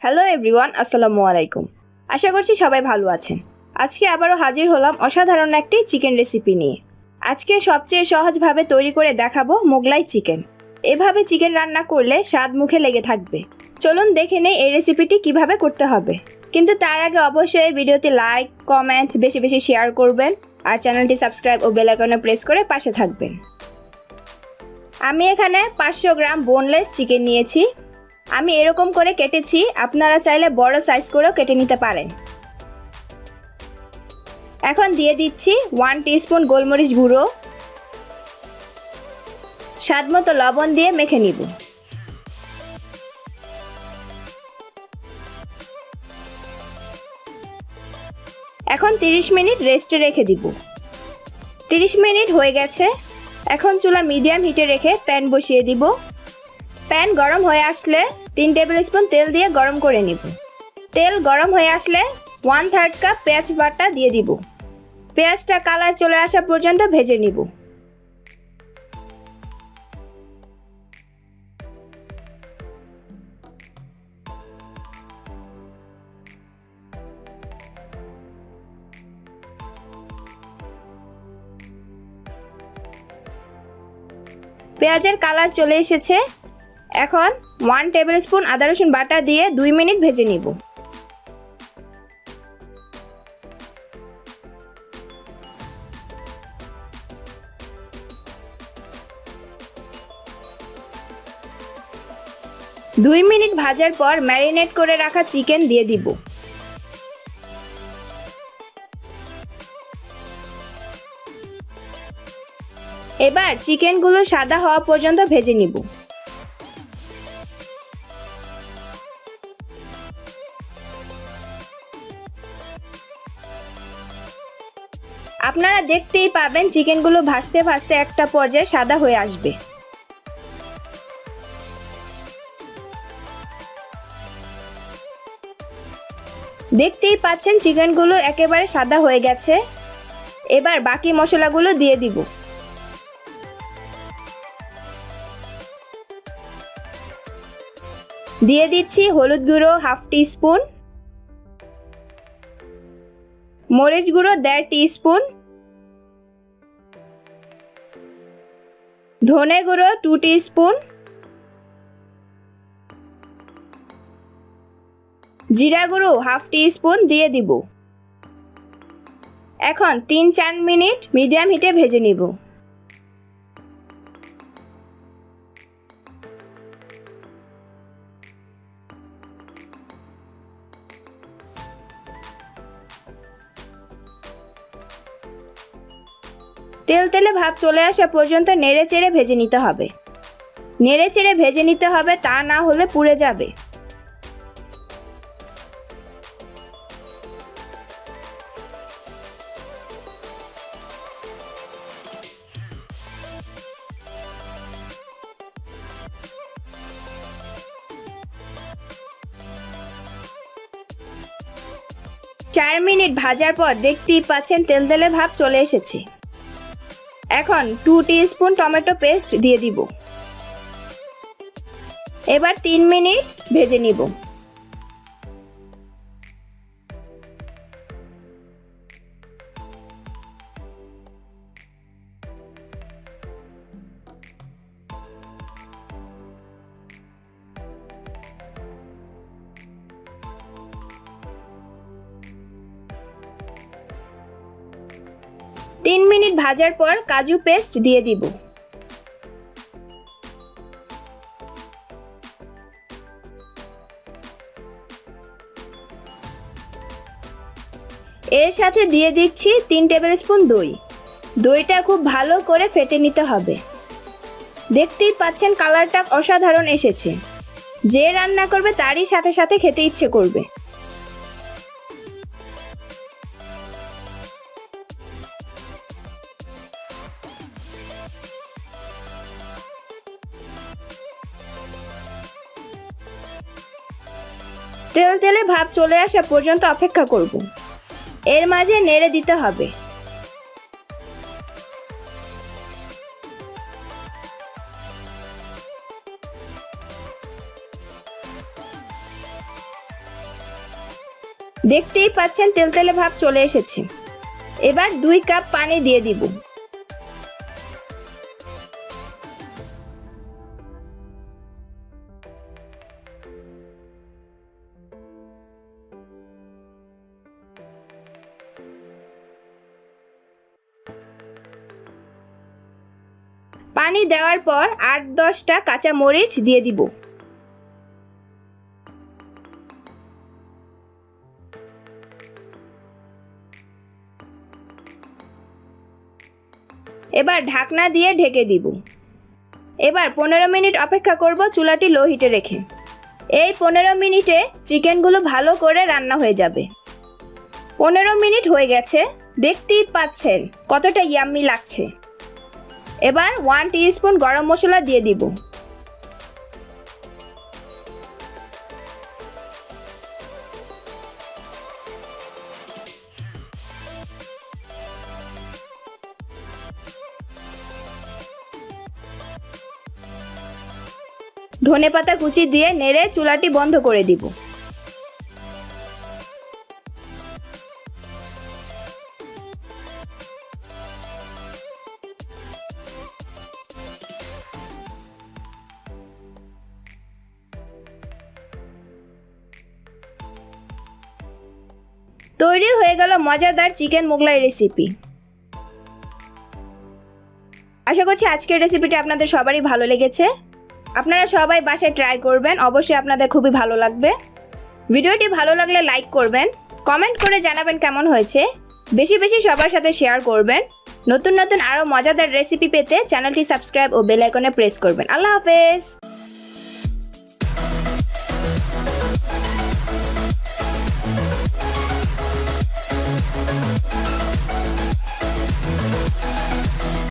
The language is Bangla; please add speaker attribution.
Speaker 1: Hello everyone, আসসালামুয়ালাইকুম। আশা করছি সবাই ভালো আছেন। আজকে আবারও হাজির হলাম অসাধারণ একটি চিকেন রেসিপি নিয়ে। আজকে সবচেয়ে সহজভাবে তৈরি করে দেখাবো মোগলাই চিকেন। এভাবে চিকেন রান্না করলে স্বাদ মুখে লেগে থাকবে। চলুন দেখে নেই এই রেসিপিটি কিভাবে করতে হবে। কিন্তু তার আগে অবশ্যই ভিডিওতে লাইক, কমেন্ট, বেশি বেশি শেয়ার করবেন আর চ্যানেলটি সাবস্ক্রাইব ও বেল আইকনে প্রেস করে পাশে থাকবেন। আমি এখানে 500 গ্রাম বোনলেস চিকেন নিয়েছি। আমি এরকম করে কেটেছি, আপনারা চাইলে বড় সাইজ করেও কেটে নিতে পারেন। এখন দিয়ে দিচ্ছি 1 টিস্পুন গোলমরিচ গুঁড়ো, স্বাদমতো লবণ দিয়ে মেখে নিব। এখন 30 মিনিট রেস্টে রেখে দিব। 30 মিনিট হয়ে গেছে। এখন চুলা মিডিয়াম হিটে রেখে প্যান বসিয়ে দিব। প্যান গরম হয়ে আসলে 3 টেবিল স্পুন তেল দিয়ে গরম করে নিব। তেল গরম হয়ে আসলে 1/3 কাপ পেঁয়াজ বাটা দিয়ে দিব। পেঁয়াজটা কালার চলে আসা পর্যন্ত ভেজে নিব। পেঁয়াজের কালার চলে এসেছে। এখন 1 টেবিল স্পুন আদা রসুন বাটা দিয়ে 2 মিনিট ভেজে নিব। দুই মিনিট ভাজার পর ম্যারিনেট করে রাখা চিকেন দিয়ে দিব। এবার চিকেনগুলো সাদা হওয়া পর্যন্ত ভেজে নিব। আপনারা দেখতেই পাবেন চিকেনগুলো ভাজতে ভাজতে একটা পর্যায়ে সাদা হয়ে আসবে। দেখতেই পাচ্ছেন চিকেনগুলো একেবারে সাদা হয়ে গেছে। এবার বাকি মশলাগুলো দিয়ে দিব। দিয়ে দিচ্ছি হলুদ গুঁড়ো 1/2 টিস্পুন, মরিচ গুঁড়ো 1/2 টিস্পুন, ধনে গুঁড়ো 2 টিস্পুন, জিরা গুঁড়ো 1/2 টিস্পুন দিয়ে দিব। এখন 3-4 মিনিট মিডিয়াম হিটে ভেজে নিব। তেল তেলে ভাব চলে আসা পর্যন্ত নেড়ে চেড়ে ভেজে নিতে হবে। নেড়ে চেড়ে ভেজে নিতে হবে, তা না হলে পুড়ে যাবে। চার মিনিট ভাজার পর দেখতেই পাচ্ছেন তেল তেলে ভাব চলে এসেছে। এখন 2 টিস্পুন টমেটো পেস্ট দিয়ে দিব। এবার 3 মিনিট ভেজে নিব। তিন মিনিট ভাজার পর কাজু পেস্ট দিয়ে দিব। এর সাথে দিয়ে দিচ্ছি 3 টেবিল স্পুন দই। দইটা খুব ভালো করে ফেটে নিতে হবে। দেখতেই পাচ্ছেন কালারটা অসাধারণ এসেছে। যে রান্না করবে তারই সাথে সাথে খেতে ইচ্ছে করবে। তেল তেলে ভাব চলে আসা পর্যন্ত অপেক্ষা করব। এর মাঝে নেড়ে দিতে হবে। দেখতেই পাচ্ছেন তেলতেলে ভাব চলে এসেছে। এবার 2 কাপ পানি দিয়ে দিব। পানি দেওয়ার পর 8-10টা কাঁচা মরিচ দিয়ে দিব। এবার ঢাকনা দিয়ে ঢেকে দিব। এবার 15 মিনিট অপেক্ষা করব চুলাটি লো হিটে রেখে। এই 15 মিনিটে চিকেনগুলো ভালো করে রান্না হয়ে যাবে। 15 মিনিট হয়ে গেছে, দেখতেই পাচ্ছেন কতটা ইয়াম্মি লাগছে। এবার 1 টিস্পুন গরম মশলা দিয়ে দিব। ধনেপাতা কুচি দিয়ে নেড়ে চুলাটি বন্ধ করে দিব। তৈরি হয়ে গেল মজাদার চিকেন মোগলাই রেসিপি। আশা করছি আজকের রেসিপিটি আপনাদের সবারই ভালো লেগেছে। আপনারা সবাই বাসায় ট্রাই করবেন, অবশ্যই আপনাদের খুবই ভালো লাগবে। ভিডিওটি ভালো লাগলে লাইক করবেন, কমেন্ট করে জানাবেন কেমন হয়েছে। বেশি বেশি সবার সাথে শেয়ার করবেন। নতুন নতুন আরও মজাদার রেসিপি পেতে চ্যানেলটি সাবস্ক্রাইব ও বেল আইকনে প্রেস করবেন। আল্লাহ হাফেজ।